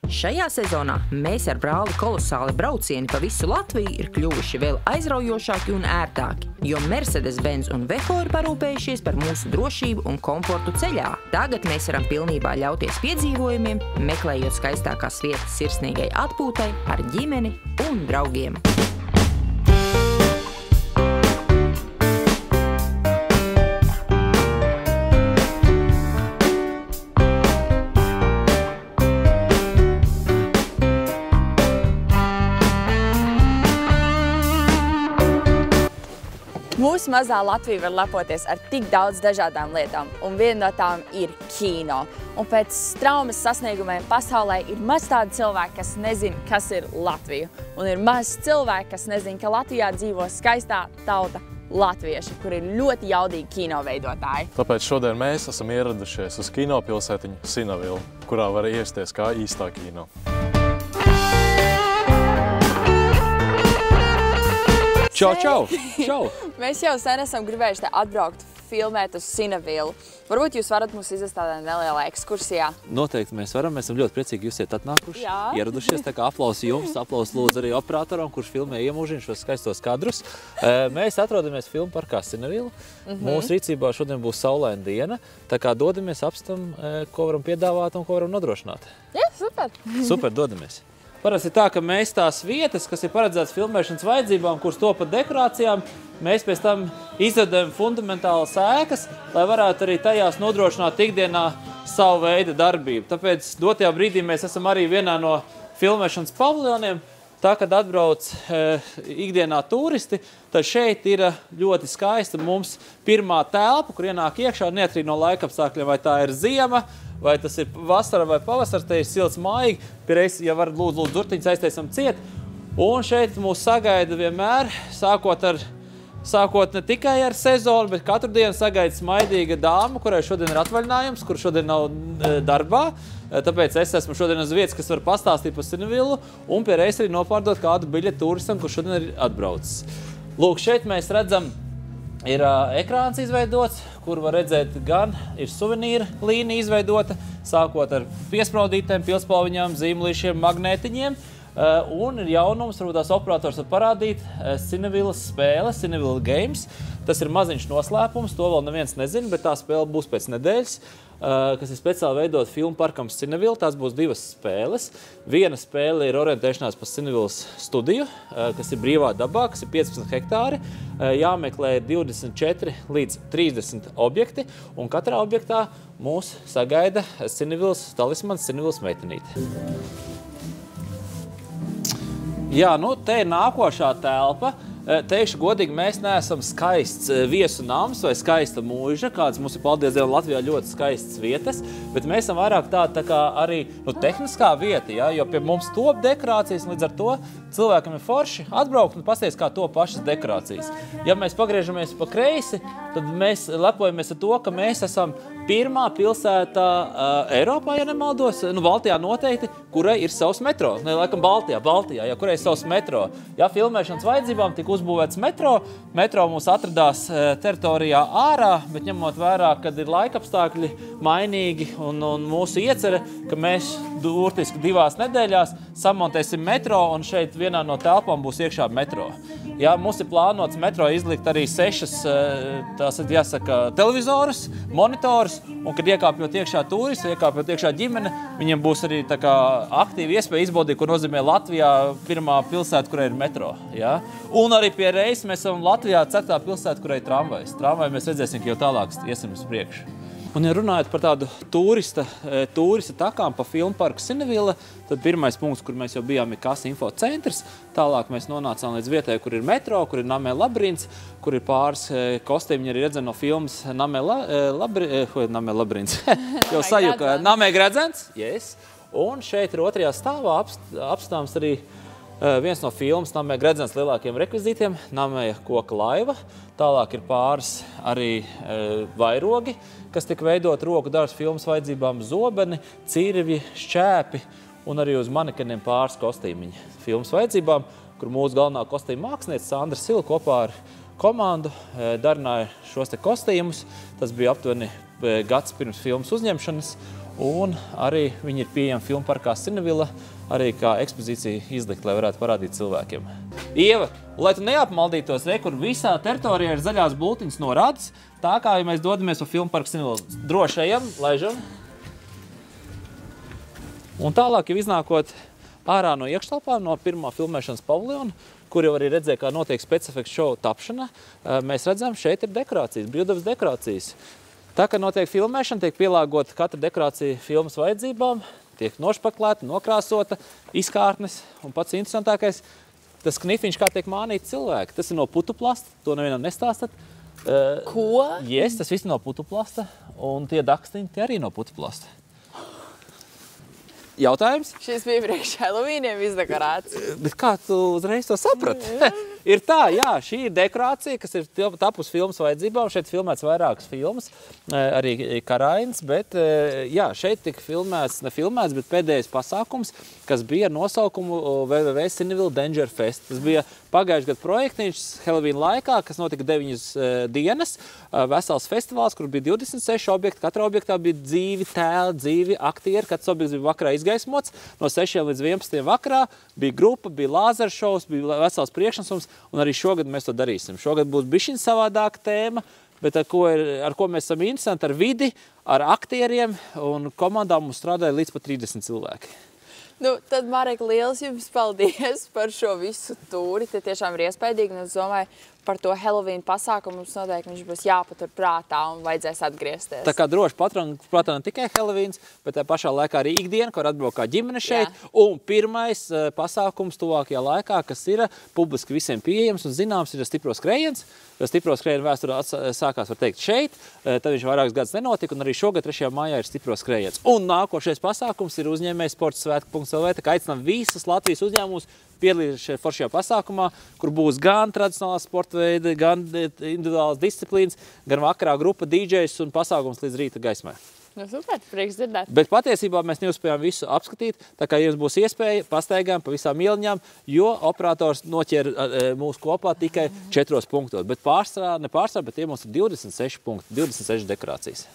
Šajā sezonā mēs ar brāli kolosāli braucieni pa visu Latviju ir kļuvuši vēl aizraujošāki un ērtāki, jo Mercedes-Benz un Veho ir parūpējušies par mūsu drošību un komfortu ceļā. Tagad mēs varam pilnībā ļauties piedzīvojumiem, meklējot skaistākās vietas sirsnīgai atpūtai ar ģimeni un draugiem. Mūsu mazā Latvija var lepoties ar tik daudz dažādām lietām, un viena no tām ir kino. Un pēc straumes sasniegumiem pasaulē ir maz tādi cilvēki, kas nezina, kas ir Latvija. Un ir maz cilvēki, kas nezina, ka Latvijā dzīvo skaistā tauta latvieši, kur ir ļoti jaudīgi kino veidotāji. Tāpēc šodien mēs esam ieradušies uz kinopilsētiņu Sinavilu, kurā var iesties kā īstā kino. Čau, čau! Čau! Mēs jau sen esam gribējuši te atbraukt, filmēt uz Sinavilu. Varbūt jūs varat mūs izvest tādā nelielā ekskursijā? Noteikti mēs varam. Mēs esam ļoti priecīgi, ka jūs esat atnākuši, ieradušies. Tā kā aplausi jums, aplausi lūdzu arī operatoram, kurš filmē iemūžina šos skaistos kadrus. Mēs atrodamies filmu parkā Sinavila. Mūsu rīcībā šodien būs saulaina diena, tā kā dodamies apstam, ko varam piedāvāt un ko varam nodrošināt. Jā, super! Super, dodamies! Parasti tā, ka mēs tās vietas, kas ir paredzētas filmēšanas vajadzībām, kuras top par dekorācijām, mēs pēc tam izvedam fundamentālas ēkas, lai varētu arī tajās nodrošināt ikdienā savu veidu darbību. Tāpēc dotajā brīdī mēs esam arī vienā no filmēšanas paviljoniem. Tā, kad atbrauc ikdienā turisti, tad šeit ir ļoti skaista mums pirmā telpa, kur ienāk iekšā, neatkarīgi no laikapstākļiem, vai tā ir ziema, vai tas ir vasara vai pavasars, te ir silts maigi, piereiz, ja varat lūdzu durtiņas aiztaisam ciet. Un šeit mūs sagaida vienmēr, sākot ne tikai ar sezonu, bet katru dienu sagaida smaidīga dāma, kurai šodien ir atvaļinājums, kur šodien nav darbā. Tāpēc es esmu šodien uz vietas, kas var pastāstīt par Sinavilu un piereiz arī nopārdot kādu biļeti turistam, kurš šodien ir atbraucis. Lūk, šeit mēs redzam, ir ekrāns izveidots, kur var redzēt gan ir suvenīra līnija izveidota, sākot ar piespraudītēm, pilspalviņām, zīmolīšiem, magnētiņiem. Un ir jaunums, varbūt tās operators var parādīt Sinavilas spēle, Sinavila Games. Tas ir maziņš noslēpums, to vēl neviens nezina, bet tā spēle būs pēc nedēļas, kas ir speciāli veidot filmu parkam Sinavila. Tās būs divas spēles. Viena spēle ir orientēšanās par Sinavilas studiju, kas ir brīvā dabā, kas ir 15 hektāri. Jāmeklē 24 līdz 30 objekti, un katrā objektā mūs sagaida Sinavilas talismans, Sinavilas meitenīte. Jā, nu, te ir nākošā telpa. Teikšu godīgi, mēs neesam skaists viesu nams vai skaista mūža, kāds mums ir, paldies Dievam, Latvijā ļoti skaistas vietas, bet mēs esam vairāk tā kā arī tehniskā vieta, ja, jo pie mums top dekorācijas, līdz ar to cilvēkam ir forši atbraukt un pasties, kā top pašas dekorācijas. Ja mēs pagriežamies pa kreisi, tad mēs lepojamies ar to, ka mēs esam pirmā pilsētā Eiropā, ja nemaldos, Baltijā noteikti, kurai ir savs metro. Ne, laikam Baltijā, ja, kurai ir savs metro. Ja filmēšanas vajadzībām tika uzbūvēts metro, metro mums atradās teritorijā ārā, bet ņemot vērā, kad ir laikapstākļi mainīgi un mūsu iecerē, ka mēs burtiski 2 nedēļās samontēsim metro un šeit vienā no telpām būs iekšā metro. Ja, mums ir plānots metro izlikt arī 6, tās jāsaka, televizorus, monitorus, un kad iekāpjot iekšā turisti, iekāpjot iekšā ģimene, viņiem būs arī tā kā aktīva iespēja izbaudīt, ko nozīmē Latvijā pirmā pilsēta, kurai ir metro. Ja? Un arī pie reizes mēs esam Latvijā 4. pilsēta, kurai ir tramvajs. Tramvaju mēs redzēsim, ka jau tālāk iesim uz priekšu. Un, ja runājot par tādu turista takām pa filmu parku Sinavila, tad pirmais punkts, kur mēs jau bijām, ir Kasa info centrs. Tālāk mēs nonācām līdz vietai, kur ir metro, kur ir Namē Labrīns, kur ir pāris kostīmi, arī redzam no filmas Namē Labrīns. Jau sajūka Namē Gredzens. Yes. Un šeit ir 2. stāvā apstāms arī viens no filmas Namē Gredzens lielākiem rekvizītiem, Namē koka laiva. Tālāk ir pāris arī vairogi, kas tika veidot roku dažas filmas vajadzībām, zobeni, cirvji, šķēpi un arī uz manekeniem pāris kostīmiņi filmas vajadzībām, kur mūsu galvenā kostīma mākslinieca Sandra Sila kopā ar komandu darināja šos te kostīmus. Tas bija aptuveni gads pirms filmas uzņemšanas. Un arī viņi ir pieejami filmparkā Cinevilla, arī kā ekspozīcija izlikt, lai varētu parādīt cilvēkiem. Ieva, lai tu neapmaldītos, kur visā teritorijā ir zaļās bultiņas norādes, tā kā ja mēs dodamies uz filmparku Cinevilla, droši ejam, laižam. Un tālāk jau iznākot ārā no iekštelpām, no pirmā filmēšanas paviljona, kur jau arī redzēja, kā notiek specifekts šovu tapšana, mēs redzam, šeit ir dekorācijas, brīvdabas dekorācijas. Tā, kad notiek filmēšana, tiek pielāgota katra dekorācija filmas vajadzībām, tiek nošpaklēta, nokrāsota, izkārtnes, un pats interesantākais, tas knifiņš, kā tiek mānīti cilvēki. Tas ir no putuplasta, to nevienam nestāstat. Ko? Yes, tas viss no putuplasta, un tie dakstiņi tie arī no putuplasta. Jautājums? Šis bija priekš Halloweeniem izdekorēts. Bet kā tu uzreiz to saprati? Ir tā, jā, šī ir dekorācija, kas ir tapus filmas vajadzībām. Šeit filmēts vairākas filmas, arī Karains, bet jā, šeit tika filmēts, ne filmēts, bet pēdējais pasākums, kas bija ar nosaukumu www Cinevilla Danger Fest. Tas bija pagājušajā gadu projektiņš Halloween laikā, kas notika 9 dienas, vesels festivāls, kur bija 26 objekti, katrā objektā bija dzīvi tēli, dzīvi aktieri, katrs objekts bija vakarā izgaismots, no 6 līdz 11 vakarā, bija grupa, bija lāzeršovs, bija vesels priekšnesums, un arī šogad mēs to darīsim. Šogad būs bišķiņ savādāka tēma, bet ar ko mēs esam interesanti, ar vidi, ar aktieriem, un komandām mums strādāja līdz pat 30 cilvēki. Nu, tad, Marek, liels jums paldies par šo visu tūri. Te tiešām ir iespaidīgi, un es domāju, par to Halloween pasākumu mums noteikti viņš būs jāpatur prātā un vajadzēs atgriezties. Tā kā droši prātā ne tikai Halloweens, bet tā pašā laikā arī ikdiena, kur atbraukt kā ģimene šeit. Jā. Un pirmais pasākums tuvākajā laikā, kas ir publiski visiem pieejams un zināms, ir stipro skrējiens. Stipro skrējienu vēsture sākās, var teikt, šeit. Tad viņš vairākus gadus nenotika, un arī šogad 3. maijā ir stipro skrējiens. Un nākošais pasākums ir uzņēmējs sportsvētku.lv, tā kā aicinām visas Latvijas uzņēmumus piedalīties šajā foršajā pasākumā, kur būs gan tradicionālās sporta veidi, gan individuālas disciplīnas, gan vakarā grupa DJs un pasākums līdz rīta gaismai. Nu, super, prieks dzirdēt. Bet patiesībā mēs neuspējām visu apskatīt, tā kā jums būs iespēja pastaigām pa visām ieliņām, jo operators noķēra mūs kopā tikai 4 punktos. Bet ne pārsvarā, bet tie mums ir 26 punkti, 26 dekorācijas.